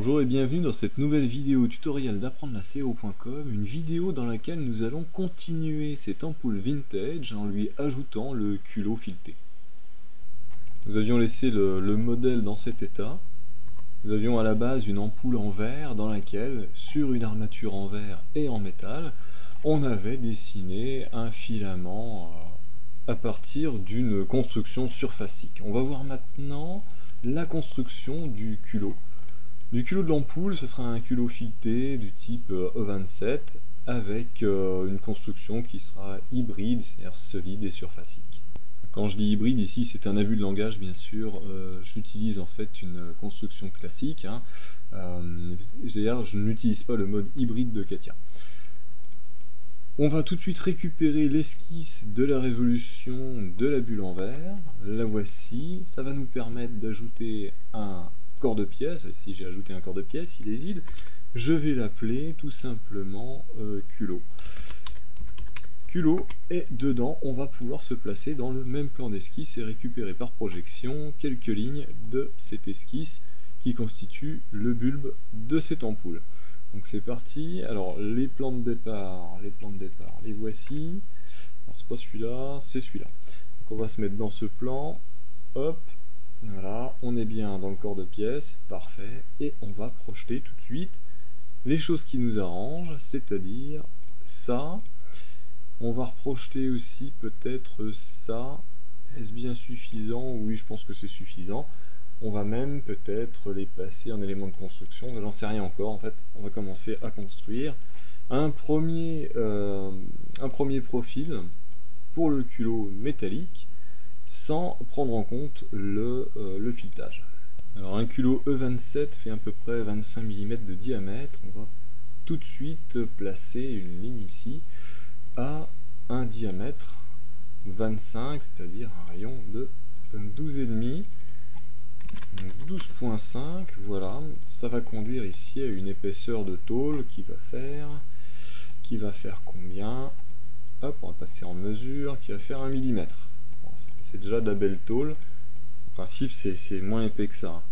Bonjour et bienvenue dans cette nouvelle vidéo tutoriel d'apprendre la CO.com, une vidéo dans laquelle nous allons continuer cette ampoule vintage en lui ajoutant le culot fileté. Nous avions laissé le modèle dans cet état. Nous avions à la base une ampoule en verre dans laquelle, sur une armature en verre et en métal, on avait dessiné un filament à partir d'une construction surfacique. On va voir maintenant la construction du culot. Du culot de l'ampoule, ce sera un culot fileté du type E27 avec une construction qui sera hybride, c'est-à-dire solide et surfacique. Quand je dis hybride ici, c'est un abus de langage bien sûr, j'utilise en fait une construction classique, c'est-à-dire je n'utilise pas le mode hybride de Catia. On va tout de suite récupérer l'esquisse de la révolution de la bulle en verre, la voici, ça va nous permettre d'ajouter un corps de pièce. Si j'ai ajouté un corps de pièce, il est vide, je vais l'appeler tout simplement culot. Culot, et dedans on va pouvoir se placer dans le même plan d'esquisse et récupérer par projection quelques lignes de cette esquisse qui constitue le bulbe de cette ampoule. Donc c'est parti. Alors les plans de départ, les voici. C'est pas celui-là, c'est celui-là. Donc on va se mettre dans ce plan, hop. Voilà, on est bien dans le corps de pièce, parfait, et on va projeter tout de suite les choses qui nous arrangent, c'est-à-dire ça. On va reprojeter aussi peut-être ça. Est-ce bien suffisant? Oui, je pense que c'est suffisant. On va même peut-être les passer en éléments de construction, j'en sais rien encore, en fait, on va commencer à construire un premier profil pour le culot métallique, sans prendre en compte le filetage. Alors un culot E27 fait à peu près 25 mm de diamètre. On va tout de suite placer une ligne ici à un diamètre 25, c'est-à-dire un rayon de 12,5, 12,5, voilà. Ça va conduire ici à une épaisseur de tôle qui va faire combien? Hop, on va passer en mesure, qui va faire 1 mm. C'est déjà de la belle tôle. En principe, c'est moins épais que ça.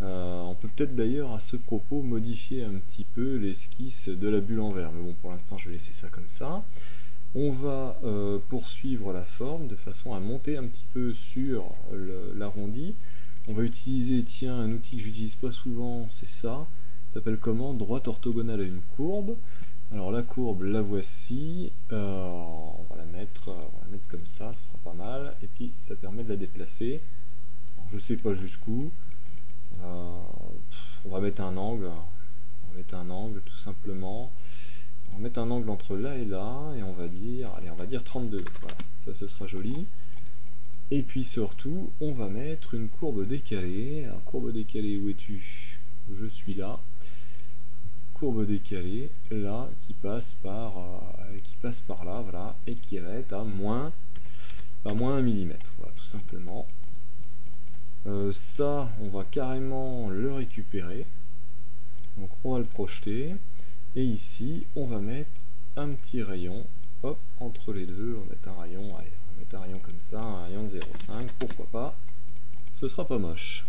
On peut peut-être d'ailleurs à ce propos modifier un petit peu l'esquisse de la bulle en verre. Mais bon, pour l'instant, je vais laisser ça comme ça. On va poursuivre la forme de façon à monter un petit peu sur l'arrondi. On va utiliser, tiens, un outil que j'utilise pas souvent, c'est ça. Ça s'appelle comment? Droite orthogonale à une courbe. Alors la courbe, la voici, on va la mettre comme ça, ce sera pas mal, et puis ça permet de la déplacer. Alors, je sais pas jusqu'où, on va mettre un angle, tout simplement. On va mettre un angle entre là et là, et on va dire, allez, on va dire 32, voilà, ça ce sera joli. Et puis surtout, on va mettre une courbe décalée. Alors courbe décalée, où es-tu? Je suis là. Courbe décalée là qui passe par là, voilà, et qui va être à moins 1 mm, voilà, tout simplement. Ça on va carrément le récupérer, donc on va le projeter, et ici on va mettre un petit rayon, hop, entre les deux. On va mettre un rayon, allez, on va mettre un rayon comme ça, un rayon de 0,5, pourquoi pas, ce sera pas moche.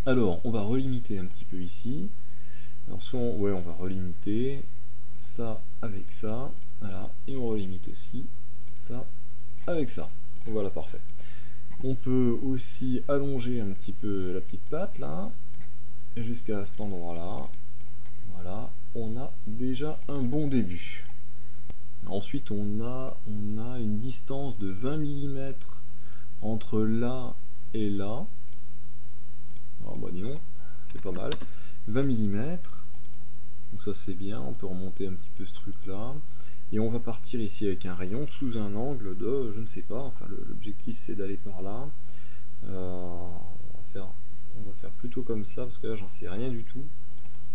Alors on va relimiter un petit peu ici. Alors on va relimiter ça avec ça, voilà, et on relimite aussi ça avec ça. Voilà, parfait. On peut aussi allonger un petit peu la petite patte là, jusqu'à cet endroit là. Voilà, on a déjà un bon début. Ensuite on a une distance de 20 mm entre là et là. Alors bah dis donc, c'est pas mal. 20 mm, donc ça c'est bien, on peut remonter un petit peu ce truc là, et on va partir ici avec un rayon sous un angle de, je ne sais pas, enfin l'objectif c'est d'aller par là. On va faire plutôt comme ça, parce que là j'en sais rien du tout.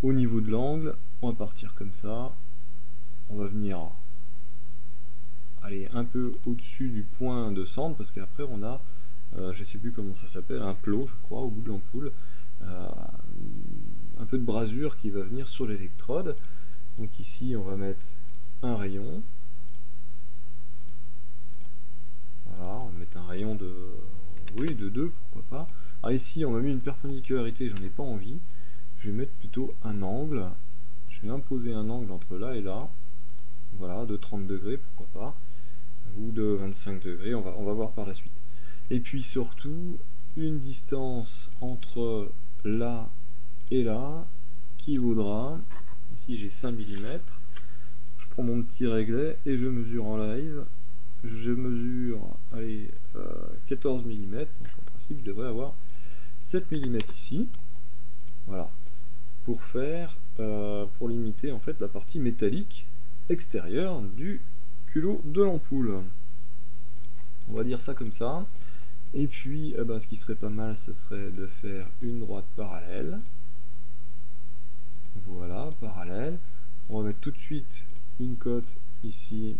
Au niveau de l'angle, on va partir comme ça, on va venir aller un peu au-dessus du point de centre, parce qu'après on a, je sais plus comment ça s'appelle, un plot je crois au bout de l'ampoule, un peu de brasure qui va venir sur l'électrode. Donc ici on va mettre un rayon, voilà, on va mettre un rayon de, oui, de 2, pourquoi pas. Alors ici on m'a mis une perpéndicularité, j'en ai pas envie, je vais mettre plutôt un angle. Je vais imposer un angle entre là et là. Voilà, de 30 degrés, pourquoi pas. Ou de 25 degrés, on va voir par la suite. Et puis surtout, une distance entre là et là, qui vaudra, ici j'ai 5 mm. Je prends mon petit réglet et je mesure en live. Je mesure, allez, 14 mm. Donc en principe, je devrais avoir 7 mm ici. Voilà. Pour pour limiter en fait la partie métallique extérieure du culot de l'ampoule. On va dire ça comme ça. Et puis, ce qui serait pas mal, ce serait de faire une droite parallèle. Voilà, parallèle. On va mettre tout de suite une cote ici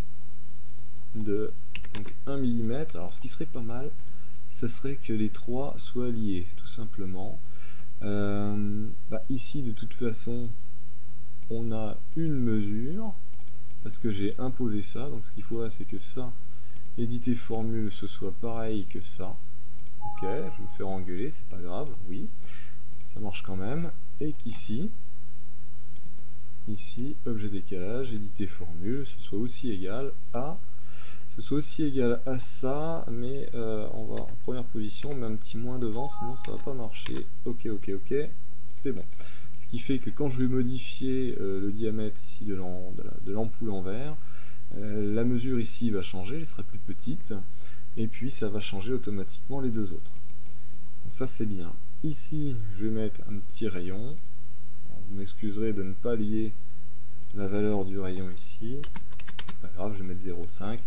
de 1 mm. Alors, ce qui serait pas mal, ce serait que les trois soient liés, tout simplement. Ici, de toute façon, on a une mesure, parce que j'ai imposé ça. Donc, ce qu'il faudrait, c'est que ça, éditer formule, ce soit pareil que ça. Ok, je vais me faire engueuler, c'est pas grave, oui, ça marche quand même. Et qu'ici, ici, objet décalage, éditer formule, ce soit aussi égal à ça, mais on va en première position, on met un petit moins devant, sinon ça va pas marcher. Ok, c'est bon. Ce qui fait que quand je vais modifier le diamètre ici de l'ampoule en verre, la mesure ici va changer, elle sera plus petite, et puis ça va changer automatiquement les deux autres. Donc ça c'est bien. Ici, je vais mettre un petit rayon. Alors, vous m'excuserez de ne pas lier la valeur du rayon ici. C'est pas grave, je vais mettre 0,5.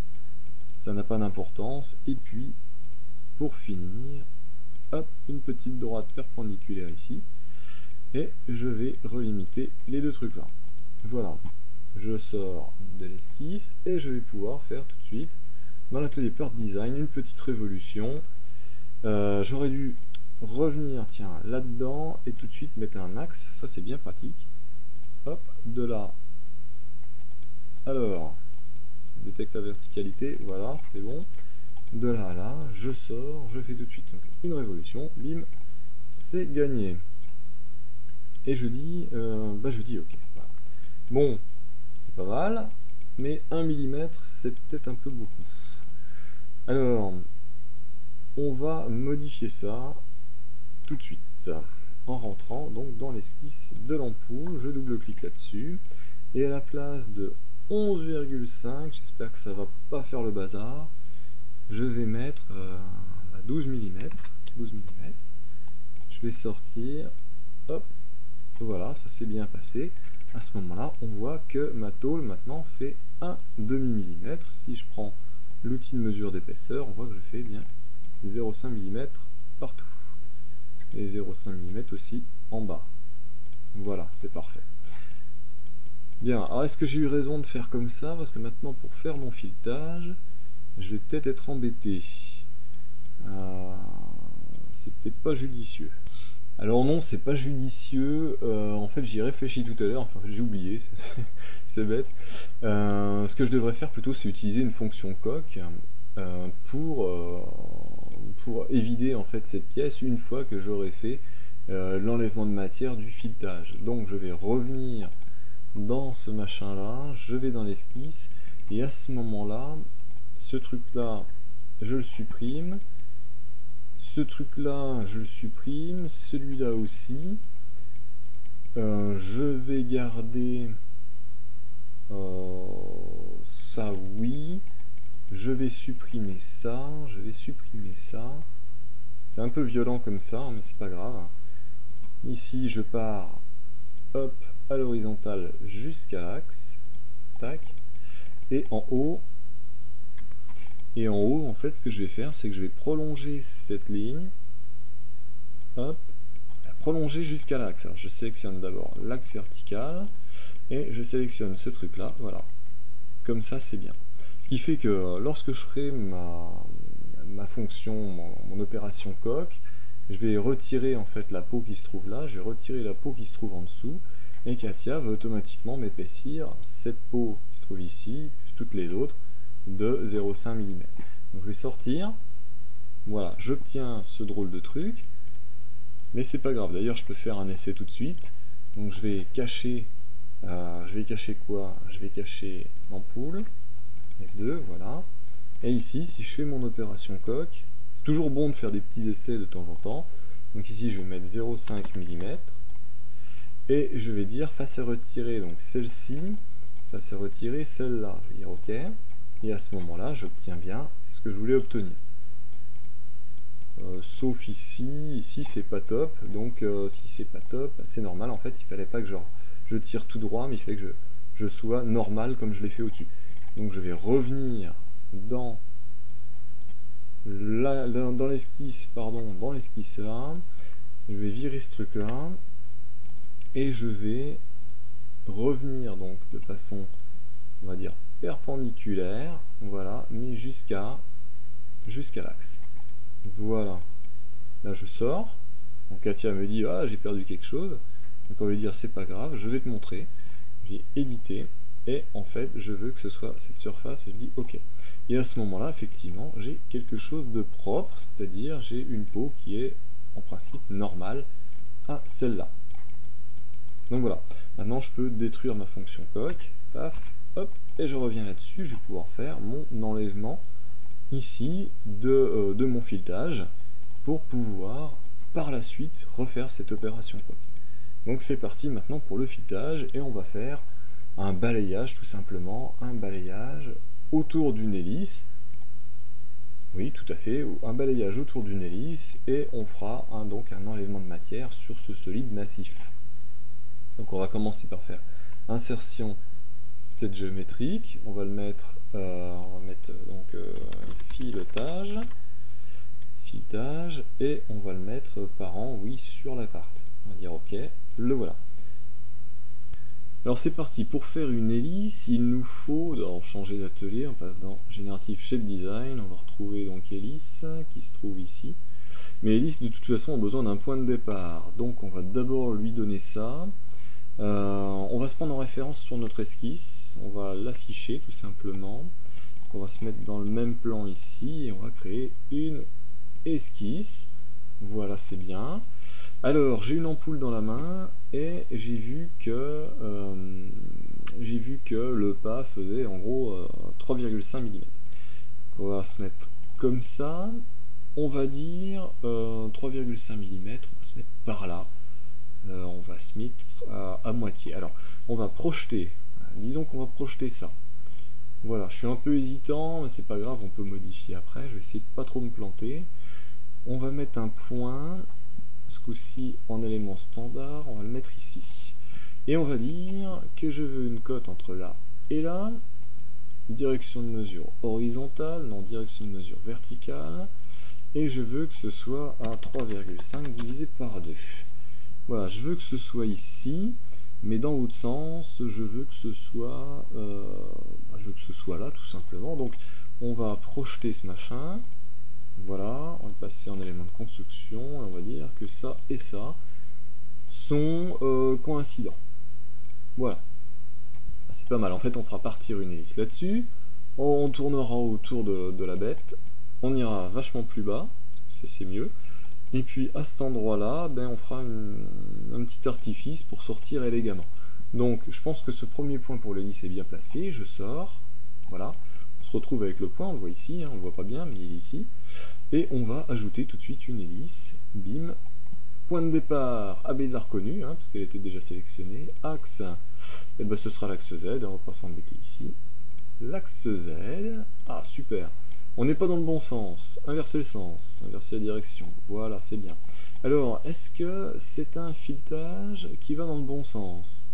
Ça n'a pas d'importance. Et puis, pour finir, hop, une petite droite perpendiculaire ici. Et je vais relimiter les deux trucs là. Voilà. Je sors de l'esquisse et je vais pouvoir faire tout de suite dans l'atelier Part Design une petite révolution. J'aurais dû revenir là-dedans et tout de suite mettre un axe, ça c'est bien pratique. Hop, de là. Alors, je détecte la verticalité, voilà, c'est bon. De là à là, je sors, je fais tout de suite donc, une révolution, bim, c'est gagné. Et je dis ok. Voilà. Bon, c'est pas mal, mais 1 mm c'est peut-être un peu beaucoup. Alors, on va modifier ça tout de suite en rentrant donc dans l'esquisse de l'ampoule. Je double-clique là-dessus et à la place de 11,5, j'espère que ça va pas faire le bazar, je vais mettre 12 mm. Je vais sortir, hop, voilà, ça s'est bien passé. À ce moment-là, on voit que ma tôle maintenant fait 1,5 mm. Si je prends l'outil de mesure d'épaisseur, on voit que je fais bien 0,5 mm partout. Et 0,5 mm aussi en bas. Voilà, c'est parfait. Bien, alors est-ce que j'ai eu raison de faire comme ça? Parce que maintenant, pour faire mon filetage, je vais peut-être être embêté. C'est peut-être pas judicieux. Alors non, c'est pas judicieux, en fait j'y ai réfléchi tout à l'heure, enfin, j'ai oublié, c'est bête. Ce que je devrais faire plutôt, c'est utiliser une fonction coque pour évider en fait cette pièce une fois que j'aurai fait l'enlèvement de matière du filetage. Donc je vais revenir dans ce machin là, je vais dans l'esquisse, et à ce moment là, ce truc là, je le supprime. Ce truc là je le supprime, celui-là aussi. Je vais garder ça, oui. Je vais supprimer ça, C'est un peu violent comme ça, mais c'est pas grave. Ici je pars, hop, à l'horizontale jusqu'à l'axe. Tac. Et en haut, en fait, ce que je vais faire, c'est que je vais prolonger cette ligne, hop, prolonger jusqu'à l'axe. Alors, je sélectionne d'abord l'axe vertical, et je sélectionne ce truc-là, voilà. Comme ça, c'est bien. Ce qui fait que lorsque je ferai ma fonction, mon opération coque, je vais retirer en fait la peau qui se trouve là, je vais retirer la peau qui se trouve en dessous, et Katia va automatiquement m'épaissir cette peau qui se trouve ici, plus toutes les autres, de 0,5 mm. Donc je vais sortir, voilà, j'obtiens ce drôle de truc, mais c'est pas grave, d'ailleurs je peux faire un essai tout de suite. Donc je vais cacher quoi? Je vais cacher l'ampoule, F2, voilà. Et ici, si je fais mon opération coque, c'est toujours bon de faire des petits essais de temps en temps. Donc ici, je vais mettre 0,5 mm. Et je vais dire face à retirer, donc celle-ci, face à retirer celle-là. Je vais dire OK. Et à ce moment-là, j'obtiens bien ce que je voulais obtenir. Sauf ici c'est pas top. Donc si c'est pas top, c'est normal. En fait, il fallait pas que je tire tout droit, mais il fallait que je sois normal comme je l'ai fait au-dessus. Donc je vais revenir dans l'esquisse, dans l'esquisse là. Je vais virer ce truc là et je vais revenir donc de façon, on va dire, perpendiculaire, voilà, mais jusqu'à l'axe. Voilà. Là je sors. Donc Katia me dit ah j'ai perdu quelque chose. Donc on va lui dire c'est pas grave, je vais te montrer. J'ai édité et en fait je veux que ce soit cette surface. Je dis ok. Et à ce moment-là effectivement j'ai quelque chose de propre, c'est-à-dire j'ai une peau qui est en principe normale à celle-là. Donc voilà. Maintenant je peux détruire ma fonction coque. Paf, hop, et je reviens là-dessus. Je vais pouvoir faire mon enlèvement ici de mon filetage pour pouvoir par la suite refaire cette opération coque. Donc c'est parti maintenant pour le filetage et on va faire un balayage tout simplement, un balayage autour d'une hélice. Oui, tout à fait, un balayage autour d'une hélice et on fera donc un enlèvement de matière sur ce solide massif. Donc on va commencer par faire insertion set géométrique, on va le mettre, donc filetage, et on va le mettre par an, oui, sur la carte. On va dire ok, le voilà. Alors c'est parti, pour faire une hélice, il nous faut, alors changer d'atelier, on passe dans Generative Shape Design, on va retrouver donc hélice, qui se trouve ici. Mais hélice de toute façon a besoin d'un point de départ, donc on va d'abord lui donner ça. On va se prendre en référence sur notre esquisse, on va l'afficher tout simplement. Donc on va se mettre dans le même plan ici et on va créer une esquisse. Voilà, c'est bien. Alors j'ai une ampoule dans la main et j'ai vu que le pas faisait en gros 3,5 mm. On va se mettre comme ça. On va dire 3,5 mm, on va se mettre par là. On va se mettre à moitié. Alors, on va projeter. Disons qu'on va projeter ça. Voilà, je suis un peu hésitant, mais c'est pas grave, on peut modifier après. Je vais essayer de pas trop me planter. On va mettre un point, ce coup-ci en élément standard, on va le mettre ici. Et on va dire que je veux une cote entre là et là. Direction de mesure horizontale, non, direction de mesure verticale. Et je veux que ce soit à 3,5 divisé par 2. Voilà, je veux que ce soit ici, mais dans l'autre sens, je veux que ce soit là, tout simplement. Donc, on va projeter ce machin. Voilà, on va le passer en élément de construction, et on va dire que ça et ça sont coïncidents. Voilà. C'est pas mal. En fait, on fera partir une hélice là-dessus. On tournera autour de la bête. On ira vachement plus bas, parce que c'est mieux. Et puis à cet endroit-là, ben, on fera un petit artifice pour sortir élégamment. Donc je pense que ce premier point pour l'hélice est bien placé, je sors, voilà. On se retrouve avec le point, on le voit ici, hein, on le voit pas bien, mais il est ici. Et on va ajouter tout de suite une hélice, bim. Point de départ, ah ben il l'a reconnu, hein, parce qu'elle était déjà sélectionnée. Axe, et ben, ce sera l'axe Z, on va pas s'embêter ici. L'axe Z, ah super. On n'est pas dans le bon sens, inverser le sens, inverser la direction, voilà, c'est bien. Alors, est-ce que c'est un filetage qui va dans le bon sens?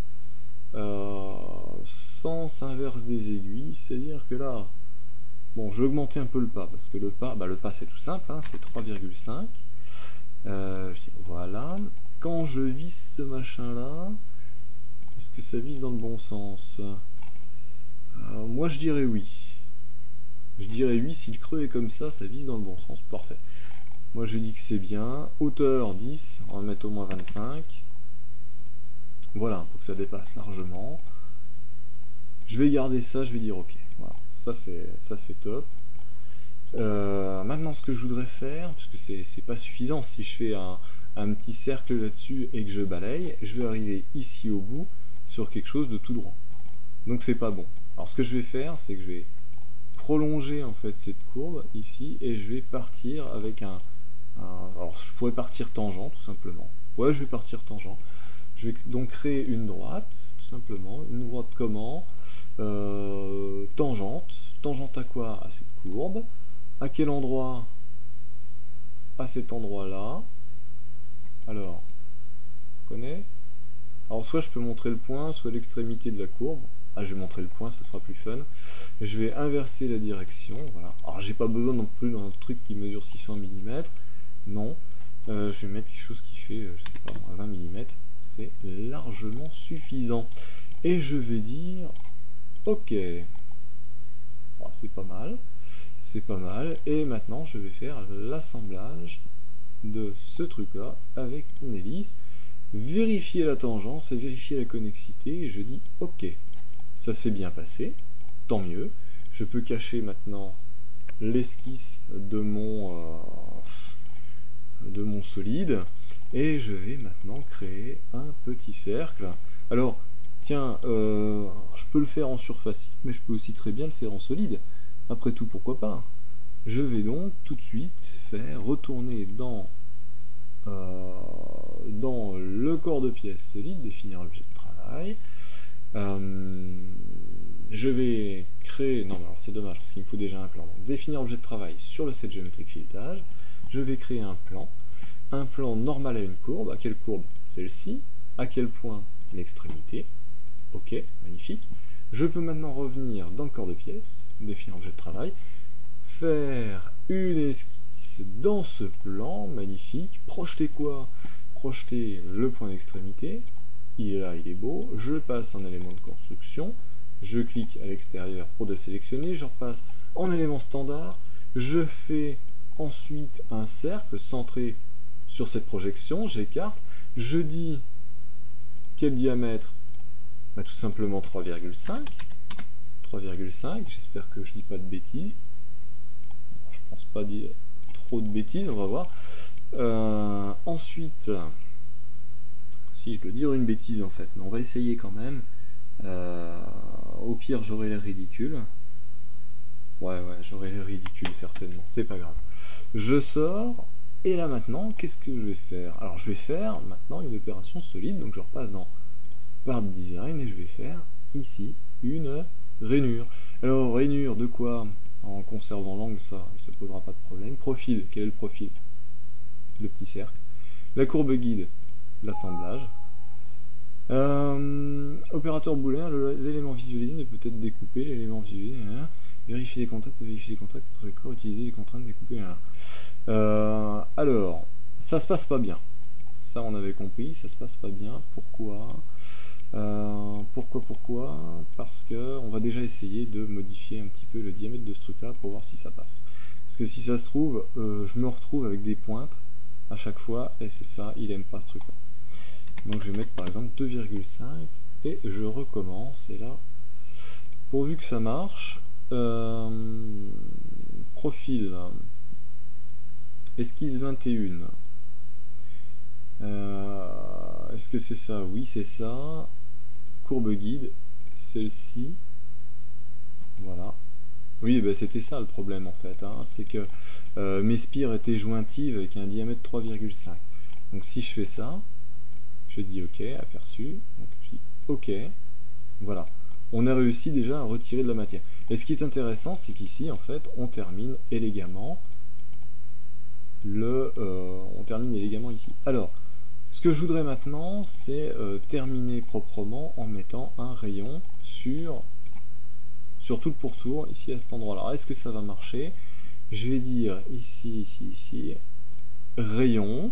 Sens inverse des aiguilles, c'est-à-dire que là, bon, je vais augmenter un peu le pas, parce que le pas c'est tout simple, hein, c'est 3,5. Voilà. Quand je visse ce machin-là, est-ce que ça vise dans le bon sens? Moi, je dirais oui. Je dirais oui, si le creux est comme ça vise dans le bon sens, parfait. Moi je dis que c'est bien. Hauteur 10, on va mettre au moins 25. Voilà, pour que ça dépasse largement. Je vais garder ça, je vais dire ok. Voilà, ça c'est top. Maintenant ce que je voudrais faire, parce que c'est pas suffisant, si je fais un petit cercle là-dessus et que je balaye, je vais arriver ici au bout sur quelque chose de tout droit. Donc c'est pas bon. Alors ce que je vais faire, c'est que je vais prolonger en fait cette courbe ici et je vais partir avec alors je pourrais partir tangent tout simplement. Ouais, je vais partir tangent. Je vais donc créer une droite, tout simplement. Une droite comment tangente. Tangente à quoi? À cette courbe. À quel endroit? À cet endroit-là. Alors, on connaît. Alors soit je peux montrer le point, soit l'extrémité de la courbe. Ah, je vais montrer le point, ça sera plus fun. Et je vais inverser la direction, voilà. Alors j'ai pas besoin non plus d'un truc qui mesure 600 mm, non. Je vais mettre quelque chose qui fait, je sais pas, 20 mm, c'est largement suffisant. Et je vais dire, ok, bon, c'est pas mal, c'est pas mal. Et maintenant je vais faire l'assemblage de ce truc-là avec une hélice, vérifier la tangence et vérifier la connexité, et je dis ok. Ça s'est bien passé, tant mieux. Je peux cacher maintenant l'esquisse de mon solide et je vais maintenant créer un petit cercle. Alors, tiens, je peux le faire en surface, mais je peux aussi très bien le faire en solide. Après tout, pourquoi pas? Je vais donc tout de suite faire retourner dans le corps de pièce solide, définir objet de travail. Je vais créer, non mais alors c'est dommage parce qu'il me faut déjà un plan, donc définir objet de travail sur le set géométrique filetage, je vais créer un plan normal à une courbe. À quelle courbe? Celle-ci. À quel point? L'extrémité. Ok, magnifique. Je peux maintenant revenir dans le corps de pièce, définir objet de travail, faire une esquisse dans ce plan, magnifique, projeter quoi? Projeter le point d'extrémité. Il est là, il est beau, je passe en élément de construction, je clique à l'extérieur pour désélectionner, je repasse en élément standard, je fais ensuite un cercle centré sur cette projection, j'écarte, je dis quel diamètre? Bah, tout simplement 3,5, j'espère que je dis pas de bêtises, bon, je pense pas dire trop de bêtises, on va voir. Ensuite, si je dois dire une bêtise en fait, mais on va essayer quand même. Au pire, j'aurai l'air ridicule. Ouais, j'aurai l'air ridicule certainement, c'est pas grave. Je sors, et là maintenant, qu'est-ce que je vais faire? Alors je vais faire maintenant une opération solide, donc je repasse dans Part Design, et je vais faire ici une rainure. Alors rainure de quoi? En conservant l'angle, ça posera pas de problème. Profil, quel est le profil? Le petit cercle. La courbe guide, l'assemblage. Opérateur booléen, l'élément visualisé ne peut être découpé, l'élément visualisé, vérifier les contacts entre les corps, utiliser les contraintes découpées. Alors, ça se passe pas bien. Ça on avait compris, ça se passe pas bien. Pourquoi? Pourquoi? Parce que on va déjà essayer de modifier un petit peu le diamètre de ce truc là pour voir si ça passe. Parce que si ça se trouve, je me retrouve avec des pointes à chaque fois, et c'est ça, il aime pas ce truc là. Donc je vais mettre par exemple 2,5 et je recommence, et là, pourvu que ça marche, profil, esquisse 21, est-ce que c'est ça? Oui, c'est ça. Courbe guide, celle-ci, voilà. Oui, bah, c'était ça le problème en fait, hein. C'est que mes spires étaient jointives avec un diamètre 3,5. Donc si je fais ça, je dis OK, aperçu, donc je dis OK, voilà. On a réussi déjà à retirer de la matière. Et ce qui est intéressant, c'est qu'ici, en fait, on termine élégamment ici. Alors, ce que je voudrais maintenant, c'est terminer proprement en mettant un rayon sur tout le pourtour, ici à cet endroit-là. Alors, est-ce que ça va marcher? Je vais dire ici, rayon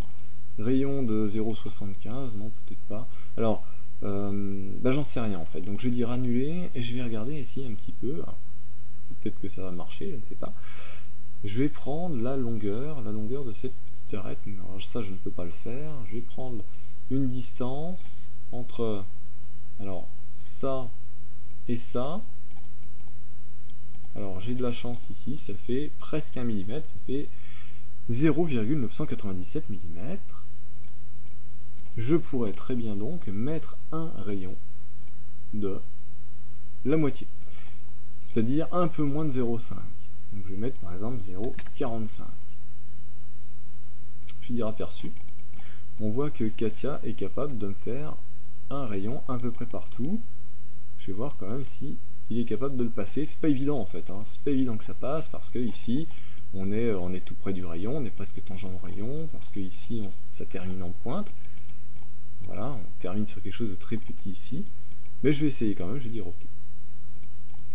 de 0,75, non, peut-être pas. Alors, bah, j'en sais rien en fait. Donc je vais dire annuler, et je vais regarder ici un petit peu. Peut-être que ça va marcher, je ne sais pas. Je vais prendre la longueur de cette petite arête. Alors ça, je ne peux pas le faire. Je vais prendre une distance entre, alors, ça et ça. Alors j'ai de la chance ici, ça fait presque 1 mm, ça fait 0,997 mm. je pourrais très bien donc mettre un rayon de la moitié, c'est-à-dire un peu moins de 0,5. Donc je vais mettre par exemple 0,45. Je vais dire aperçu. On voit que Katia est capable de me faire un rayon à peu près partout. Je vais voir quand même si il est capable de le passer. C'est pas évident en fait, hein. C'est pas évident que ça passe parce que ici on est tout près du rayon, on est presque tangent au rayon, parce que ici ça termine en pointe. Voilà, on termine sur quelque chose de très petit ici. Mais je vais essayer quand même, je vais dire ok.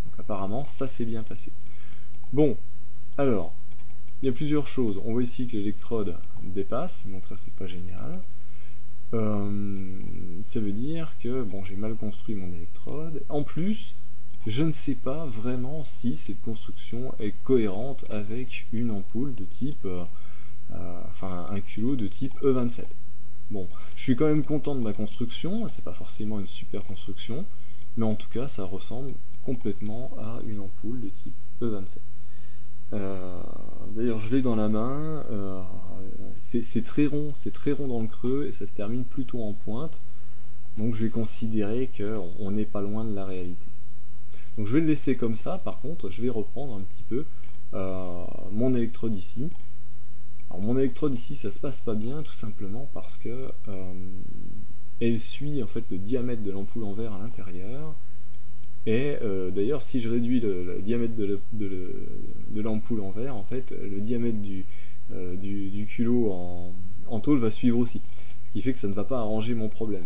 Donc apparemment ça s'est bien passé. Bon, alors, il y a plusieurs choses. On voit ici que l'électrode dépasse, donc ça c'est pas génial. Ça veut dire que bon, j'ai mal construit mon électrode. En plus, je ne sais pas vraiment si cette construction est cohérente avec une ampoule de type, enfin un culot de type E27. Bon, je suis quand même content de ma construction, c'est pas forcément une super construction, mais en tout cas ça ressemble complètement à une ampoule de type E27. D'ailleurs je l'ai dans la main, c'est très rond dans le creux et ça se termine plutôt en pointe, donc je vais considérer qu'on n'est pas loin de la réalité. Donc je vais le laisser comme ça. Par contre je vais reprendre un petit peu mon électrode ici. Alors mon électrode ici ça se passe pas bien tout simplement parce que elle suit en fait le diamètre de l'ampoule en verre à l'intérieur. Et d'ailleurs si je réduis le diamètre de l'ampoule en verre, en fait le diamètre du culot en tôle va suivre aussi, ce qui fait que ça ne va pas arranger mon problème.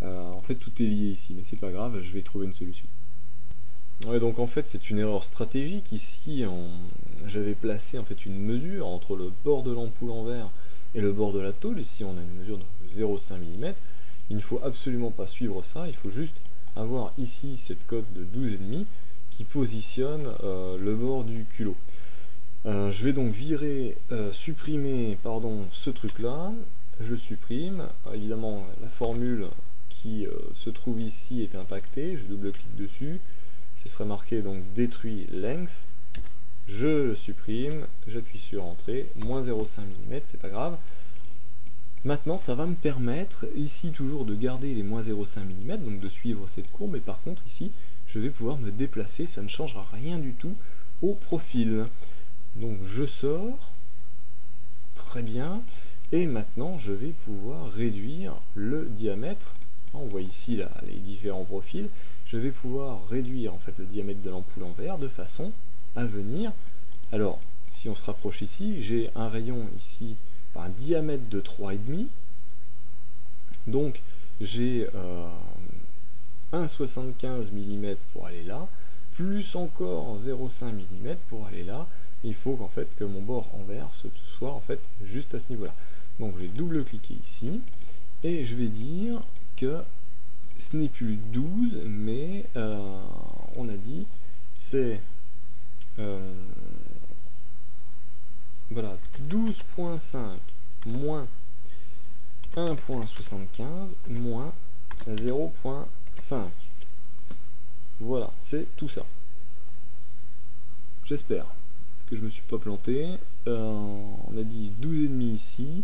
En fait tout est lié ici, mais c'est pas grave, je vais trouver une solution. Ouais, donc en fait c'est une erreur stratégique. Ici j'avais placé en fait une mesure entre le bord de l'ampoule en verre et le bord de la tôle. Ici on a une mesure de 0,5 mm. Il ne faut absolument pas suivre ça, il faut juste avoir ici cette cote de 12,5 qui positionne le bord du culot. Je vais donc supprimer ce truc là, je supprime, évidemment la formule qui se trouve ici est impactée, je double-clique dessus, ce serait marqué donc détruit length, je le supprime, j'appuie sur entrée, moins 0,5 mm, c'est pas grave. Maintenant ça va me permettre ici toujours de garder les moins 0,5 mm, donc de suivre cette courbe, mais par contre ici je vais pouvoir me déplacer, ça ne changera rien du tout au profil. Donc je sors, très bien, et maintenant je vais pouvoir réduire le diamètre. On voit ici là, les différents profils. Je vais pouvoir réduire en fait le diamètre de l'ampoule en verre de façon à venir. Alors si on se rapproche ici, j'ai un rayon ici par un diamètre de 3,5, donc j'ai 1,75 mm pour aller là, plus encore 0,5 mm pour aller là. Il faut qu'en fait que mon bord en verre soit en fait juste à ce niveau là. Donc je vais double cliquer ici et je vais dire que ce n'est plus 12 mais on a dit c'est voilà, 12,5 moins 1,75 moins 0,5. Voilà, c'est tout ça. J'espère que je me suis pas planté. On a dit 12,5 ici,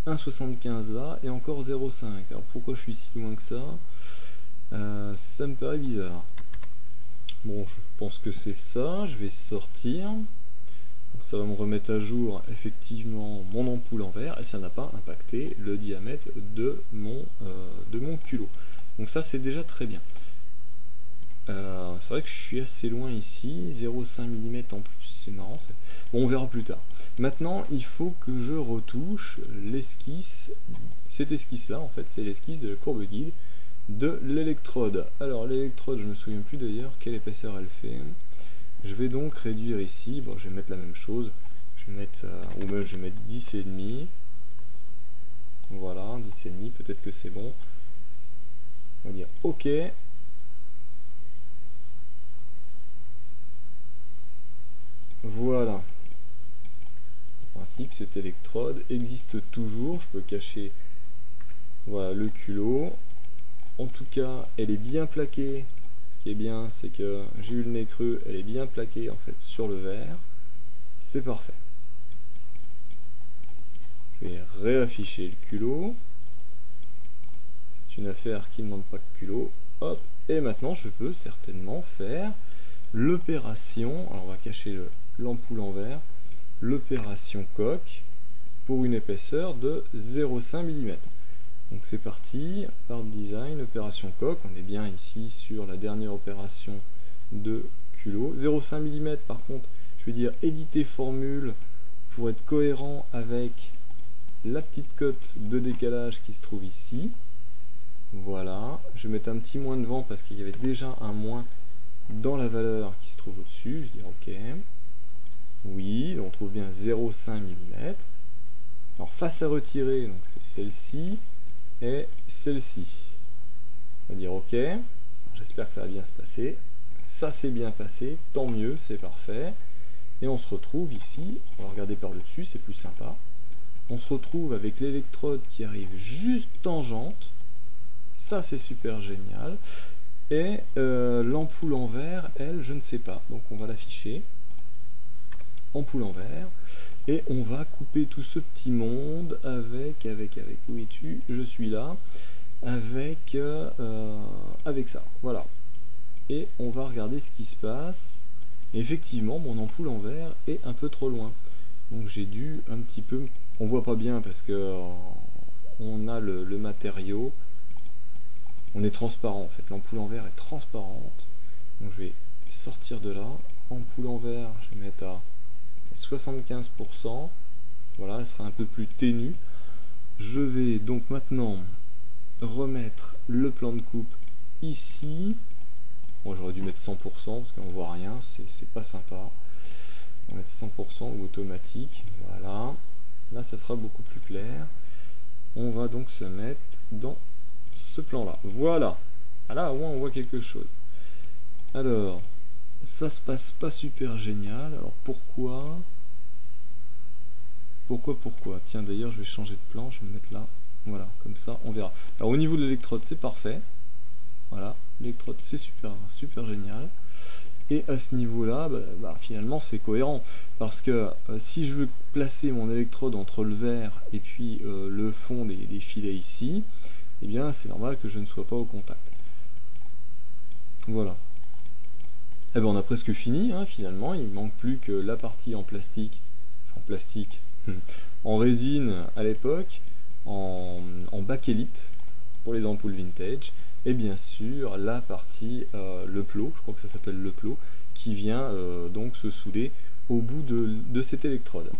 1,75 là et encore 0,5. Alors pourquoi je suis si loin que ça? Ça me paraît bizarre. Bon, je pense que c'est ça. Je vais sortir. Ça va me remettre à jour effectivement mon ampoule en verre et ça n'a pas impacté le diamètre de mon culot. Donc ça c'est déjà très bien. C'est vrai que je suis assez loin ici, 0,5 mm en plus, c'est marrant. Bon, on verra plus tard. Maintenant il faut que je retouche l'esquisse. Cette esquisse là en fait c'est l'esquisse de la courbe guide de l'électrode. Alors l'électrode, je me souviens plus d'ailleurs quelle épaisseur elle fait. Je vais donc réduire ici, bon je vais mettre la même chose, je vais mettre, ou même je vais mettre 10,5, voilà, 10,5, peut-être que c'est bon. On va dire OK. Voilà. En principe cette électrode existe toujours, je peux cacher voilà, le culot. En tout cas, elle est bien plaquée. Ce qui est bien, c'est que j'ai eu le nez creux, elle est bien plaquée en fait sur le verre. C'est parfait. Je vais réafficher le culot. C'est une affaire qui ne demande pas de culot. Hop, et maintenant je peux certainement faire l'opération, alors on va cacher l'ampoule en verre, l'opération coque pour une épaisseur de 0,5 mm. Donc c'est parti, part design, opération coque, on est bien ici sur la dernière opération de culot. 0,5 mm par contre, je vais dire éditer formule pour être cohérent avec la petite cote de décalage qui se trouve ici. Voilà, je vais mettre un petit moins de vent parce qu'il y avait déjà un moins dans la valeur qui se trouve au-dessus. Je dis OK. Oui, on trouve bien 0,5 mm. Alors face à retirer, donc c'est celle-ci et celle-ci. On va dire OK. J'espère que ça va bien se passer. Ça s'est bien passé, tant mieux, c'est parfait. Et on se retrouve ici, on va regarder par le dessus, c'est plus sympa. On se retrouve avec l'électrode qui arrive juste tangente. Ça c'est super génial. Et l'ampoule en verre, elle, je ne sais pas. Donc on va l'afficher. Ampoule en verre. Et on va couper tout ce petit monde avec où es-tu? Je suis là. Avec ça. Voilà. Et on va regarder ce qui se passe. Et effectivement, mon ampoule en verre est un peu trop loin. Donc j'ai dû un petit peu... On voit pas bien parce que on a le matériau. On est transparent en fait, l'ampoule en verre est transparente. Donc je vais sortir de là. Ampoule en verre, je vais mettre à 75%. Voilà, elle sera un peu plus ténue. Je vais donc maintenant remettre le plan de coupe ici. Bon, j'aurais dû mettre 100% parce qu'on voit rien, c'est pas sympa. On va mettre 100% ou automatique. Voilà. Là, ce sera beaucoup plus clair. On va donc se mettre dans ce plan là, voilà. Là au moins on voit quelque chose. Alors ça se passe pas super génial. Alors pourquoi tiens, d'ailleurs je vais changer de plan, je vais me mettre là, voilà, comme ça on verra. Alors au niveau de l'électrode c'est parfait, voilà, l'électrode c'est super génial. Et à ce niveau là finalement c'est cohérent parce que si je veux placer mon électrode entre le verre et puis le fond des filets ici, eh bien c'est normal que je ne sois pas au contact. Voilà. Eh ben on a presque fini, hein, finalement, il ne manque plus que la partie en plastique, en résine à l'époque, en bakélite pour les ampoules vintage, et bien sûr la partie, le plot, je crois que ça s'appelle le plot, qui vient donc se souder au bout de cette électrode.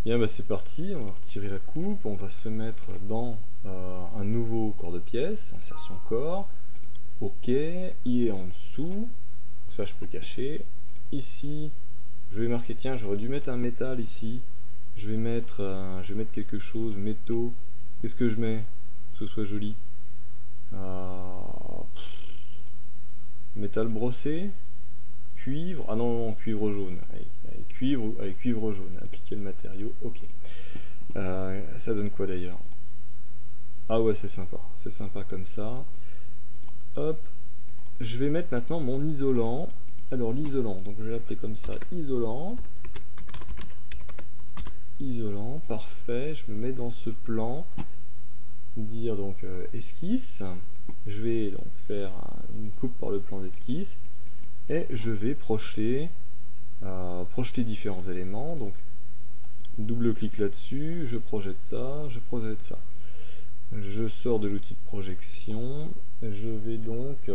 Bien, c'est parti, on va retirer la coupe, on va se mettre dans un nouveau corps de pièce, insertion corps, ok, il est en dessous, ça je peux cacher, ici, je vais marquer, tiens, j'aurais dû mettre un métal ici, je vais mettre quelque chose, métaux, qu'est-ce que je mets, que ce soit joli, métal brossé, cuivre, ah non, cuivre jaune, avec cuivre jaune, appliquer le matériau, ok. Ça donne quoi d'ailleurs? Ah ouais, c'est sympa comme ça. Hop, je vais mettre maintenant mon isolant. Alors l'isolant, donc je vais l'appeler comme ça, isolant, parfait, je me mets dans ce plan, dire donc esquisse, je vais donc faire une coupe par le plan d'esquisse, et je vais projeter différents éléments, donc double-clic là-dessus, je projette ça, je sors de l'outil de projection, je vais donc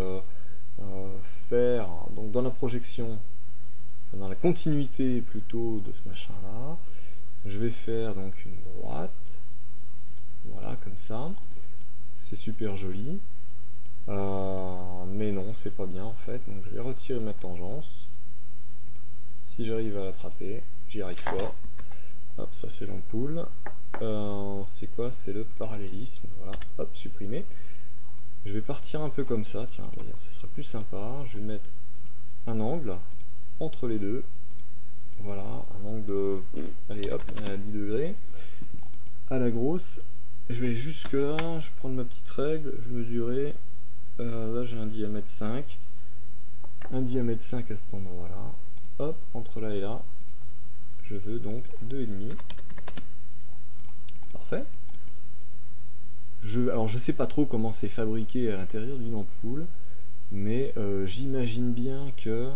faire, donc dans la projection, enfin dans la continuité plutôt de ce machin là, je vais faire donc une droite, voilà comme ça, c'est super joli, mais non c'est pas bien en fait, donc je vais retirer ma tangence, si j'arrive à l'attraper, j'y arrive pas, hop ça c'est l'ampoule, c'est quoi? C'est le parallélisme, voilà, hop supprimer. Je vais partir un peu comme ça, tiens, d'ailleurs, ce sera plus sympa. Je vais mettre un angle entre les deux. Voilà, un angle de... Allez, hop, à 10 degrés. À la grosse. Je vais jusque là, je vais prendre ma petite règle, je vais mesurer. Là, j'ai un diamètre 5. Un diamètre 5 à cet endroit-là. Hop, entre là et là. Je veux donc 2,5. Parfait. Alors je sais pas trop comment c'est fabriqué à l'intérieur d'une ampoule, mais j'imagine bien que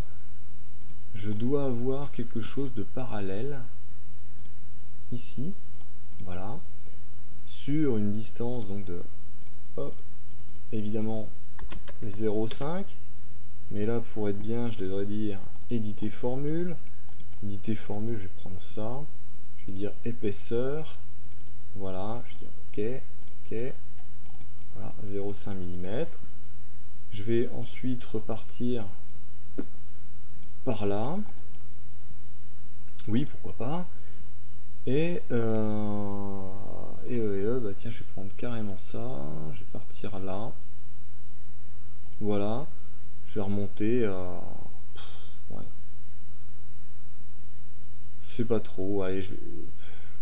je dois avoir quelque chose de parallèle ici, voilà, sur une distance donc de, hop, évidemment 0,5, mais là pour être bien je devrais dire éditer formule. Éditer formule, je vais prendre ça, je vais dire épaisseur, voilà, je vais dire ok, voilà, 0,5 mm. Je vais ensuite repartir par là, oui pourquoi pas, et bah tiens, je vais prendre carrément ça, je vais partir là, voilà, je vais remonter à... ouais. Je sais pas trop, allez,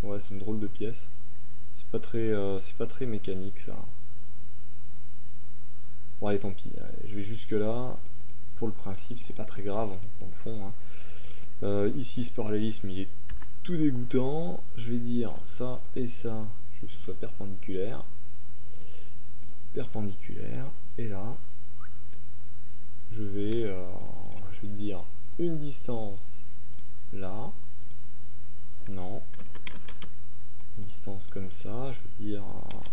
ouais, c'est une drôle de pièce, c'est pas très mécanique ça. Bon allez, tant pis, allez, je vais jusque là, pour le principe c'est pas très grave dans le fond, hein. Ici ce parallélisme il est tout dégoûtant, je vais dire ça et ça, je veux que ce soit perpendiculaire, et là, je vais dire une distance là, non, une distance comme ça, je veux dire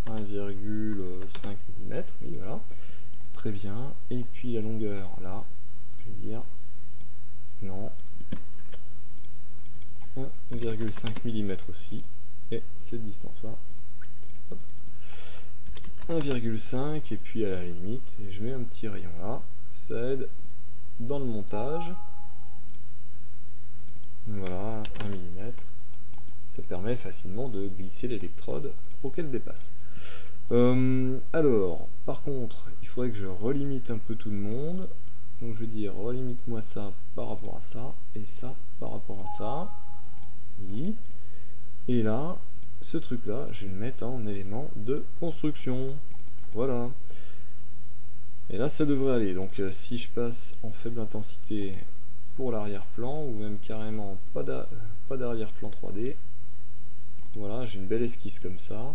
1,5 mm, oui voilà, très bien, et puis la longueur là, je vais dire, non, 1,5 mm aussi, et cette distance là, 1,5, et puis à la limite, et je mets un petit rayon là, ça aide dans le montage, voilà, 1 mm, ça permet facilement de glisser l'électrode pour qu'elle dépasse. Alors, par contre, il faudrait que je relimite un peu tout le monde, donc je vais dire relimite-moi ça par rapport à ça, et ça par rapport à ça, oui. Et là, ce truc là, je vais le mettre en élément de construction, voilà. Et là ça devrait aller, donc si je passe en faible intensité pour l'arrière-plan, ou même carrément pas d'arrière-plan 3D, voilà, j'ai une belle esquisse comme ça,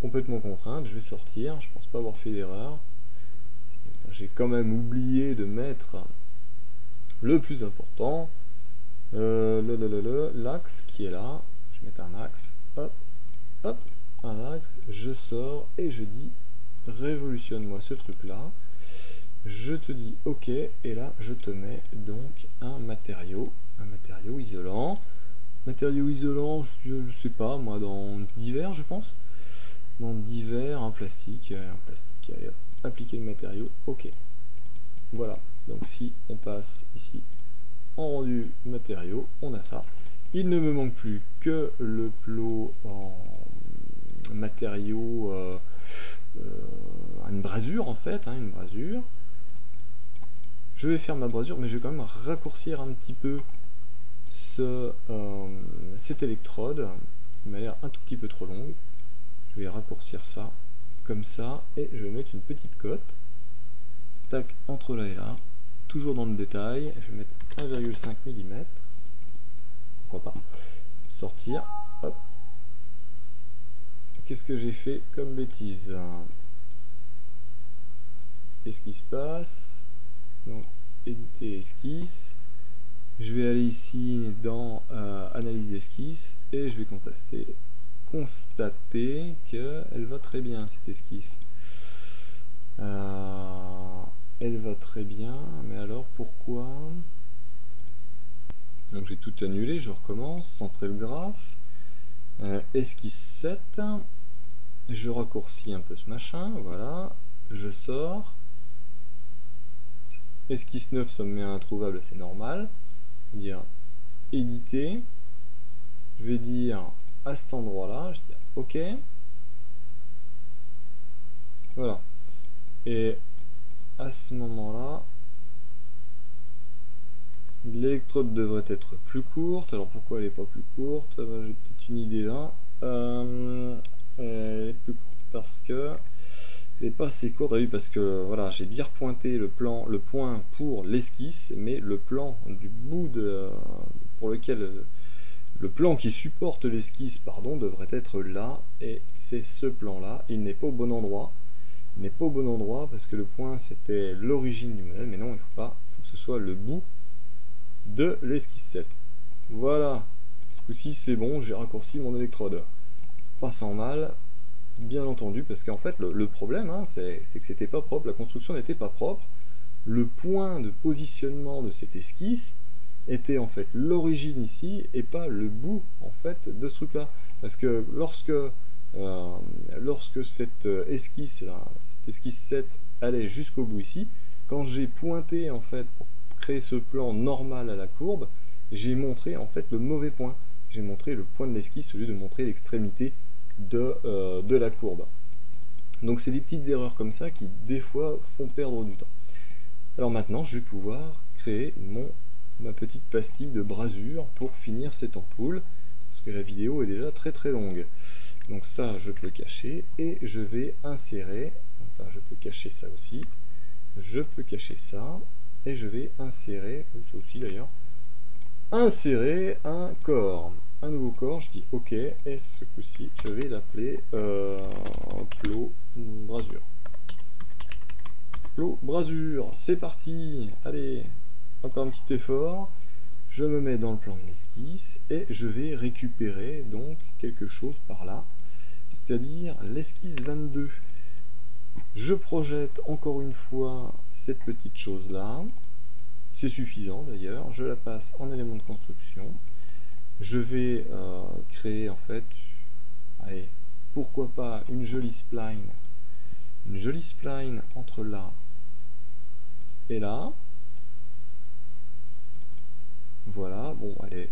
complètement contrainte, je vais sortir, je pense pas avoir fait d'erreur, j'ai quand même oublié de mettre le plus important, l'axe qui est là, je vais mettre un axe, hop, hop, un axe, je sors et je dis révolutionne-moi ce truc là, je te dis ok, et là je te mets donc un matériau isolant, je sais pas moi, dans divers je pense, dans divers, un plastique, allez, appliquer le matériau, ok, voilà, donc si on passe ici en rendu matériaux, on a ça. Il ne me manque plus que le plot en matériaux, une brasure en fait, une brasure. Je vais faire ma brasure, mais je vais quand même raccourcir un petit peu cette électrode qui m'a l'air un tout petit peu trop longue. Je vais raccourcir ça comme ça, et je vais mettre une petite cote, tac, entre là et là, toujours dans le détail, je vais mettre 1,5 mm, pourquoi pas, sortir, hop, qu'est-ce que j'ai fait comme bêtise, qu'est-ce qui se passe, donc éditer esquisse, je vais aller ici dans analyse d'esquisse, et je vais constater qu'elle va très bien cette esquisse. Elle va très bien, mais alors pourquoi? Donc j'ai tout annulé, je recommence, centrer le graphe, esquisse 7, je raccourcis un peu ce machin, voilà, je sors, esquisse 9 ça me met un introuvable, c'est normal, dire éditer, je vais dire à cet endroit là, je dis ok, voilà, et à ce moment là l'électrode devrait être plus courte. Alors pourquoi elle n'est pas plus courte? J'ai peut-être une idée là, elle est plus courte parce que elle n'est pas assez courte, oui, parce que voilà, j'ai bien repointé le point pour l'esquisse, mais le plan du bout pour lequel Le plan qui supporte l'esquisse, pardon, devrait être là, et c'est ce plan-là. Il n'est pas au bon endroit. Il n'est pas au bon endroit parce que le point c'était l'origine du modèle, mais non, il faut pas. Il faut que ce soit le bout de l'esquisse 7. Voilà. Ce coup-ci, c'est bon, j'ai raccourci mon électrode. Pas sans mal, bien entendu, parce qu'en fait, le problème, hein, c'est que c'était pas propre, la construction n'était pas propre. Le point de positionnement de cette esquisse était en fait l'origine ici et pas le bout en fait de ce truc là, parce que lorsque cette esquisse là, cette esquisse 7 allait jusqu'au bout ici, quand j'ai pointé en fait pour créer ce plan normal à la courbe, j'ai montré en fait le mauvais point, j'ai montré le point de l'esquisse au lieu de montrer l'extrémité de la courbe. Donc c'est des petites erreurs comme ça qui des fois font perdre du temps. Alors maintenant je vais pouvoir créer ma petite pastille de brasure pour finir cette ampoule, parce que la vidéo est déjà très très longue. Donc ça je peux cacher, et je vais insérer, donc là je peux cacher ça aussi, je peux cacher ça, et je vais insérer, ça aussi d'ailleurs, insérer un corps, un nouveau corps, je dis ok, et ce coup-ci je vais l'appeler plot brasure. Plot brasure, c'est parti, allez, encore un petit effort, je me mets dans le plan de l'esquisse et je vais récupérer donc quelque chose par là, c'est-à-dire l'esquisse 22. Je projette encore une fois cette petite chose là, c'est suffisant d'ailleurs, je la passe en élément de construction, je vais créer en fait, allez, pourquoi pas une jolie spline entre là et là. Voilà, bon, allez,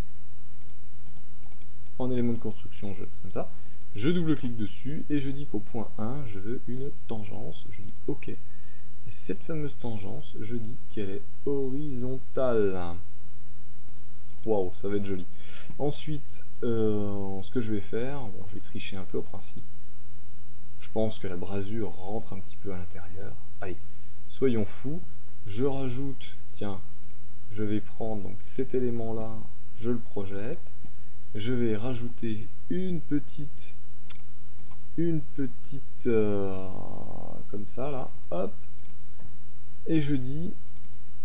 en élément de construction, je passe comme ça. Je double-clique dessus et je dis qu'au point 1, je veux une tangence. Je dis OK. Et cette fameuse tangence, je dis qu'elle est horizontale. Waouh, ça va être joli. Ensuite, ce que je vais faire, bon, je vais tricher un peu au principe. Je pense que la brasure rentre un petit peu à l'intérieur. Allez, soyons fous. Je rajoute, tiens, je vais prendre donc cet élément là, je le projette, je vais rajouter une petite comme ça là, hop, et je dis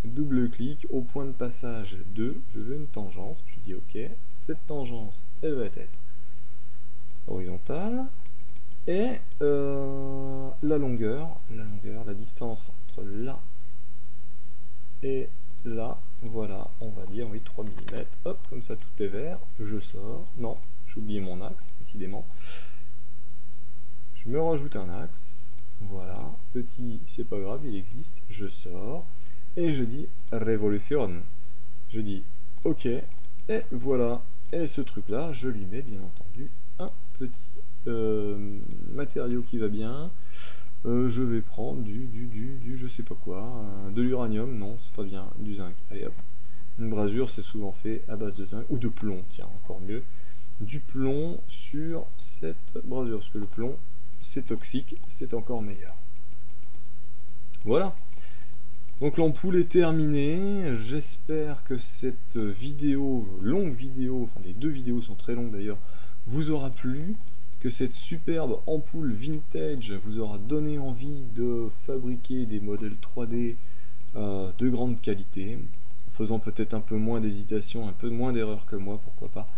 double clic au point de passage 2, je veux une tangente, je dis ok, cette tangence elle va être horizontale, et la longueur, la distance entre là et là, voilà, on va dire oui 3 mm, hop, comme ça tout est vert, je sors, non, j'ai oublié mon axe, décidément, je me rajoute un axe, voilà, petit, c'est pas grave, il existe, je sors, et je dis révolution, je dis ok, et voilà, et ce truc là, je lui mets bien entendu un petit matériau qui va bien. Je vais prendre du je sais pas quoi, de l'uranium, non c'est pas bien, du zinc, allez hop, une brasure c'est souvent fait à base de zinc, ou de plomb, tiens encore mieux, du plomb sur cette brasure, parce que le plomb c'est toxique, c'est encore meilleur. Voilà, donc l'ampoule est terminée, j'espère que cette vidéo, longue vidéo, enfin les deux vidéos sont très longues d'ailleurs, vous aura plu, que cette superbe ampoule vintage vous aura donné envie de fabriquer des modèles 3D de grande qualité, en faisant peut-être un peu moins d'hésitation, un peu moins d'erreurs que moi, pourquoi pas.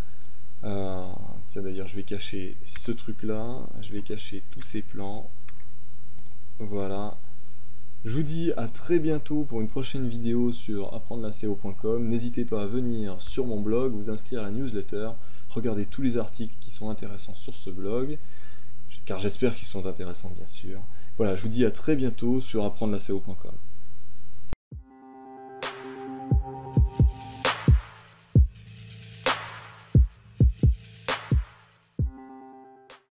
Tiens d'ailleurs je vais cacher ce truc là, je vais cacher tous ces plans, voilà. Je vous dis à très bientôt pour une prochaine vidéo sur apprendre-la-SEO.com. N'hésitez pas à venir sur mon blog, vous inscrire à la newsletter, regarder tous les articles qui sont intéressants sur ce blog, car j'espère qu'ils sont intéressants bien sûr. Voilà, je vous dis à très bientôt sur apprendre-la-SEO.com.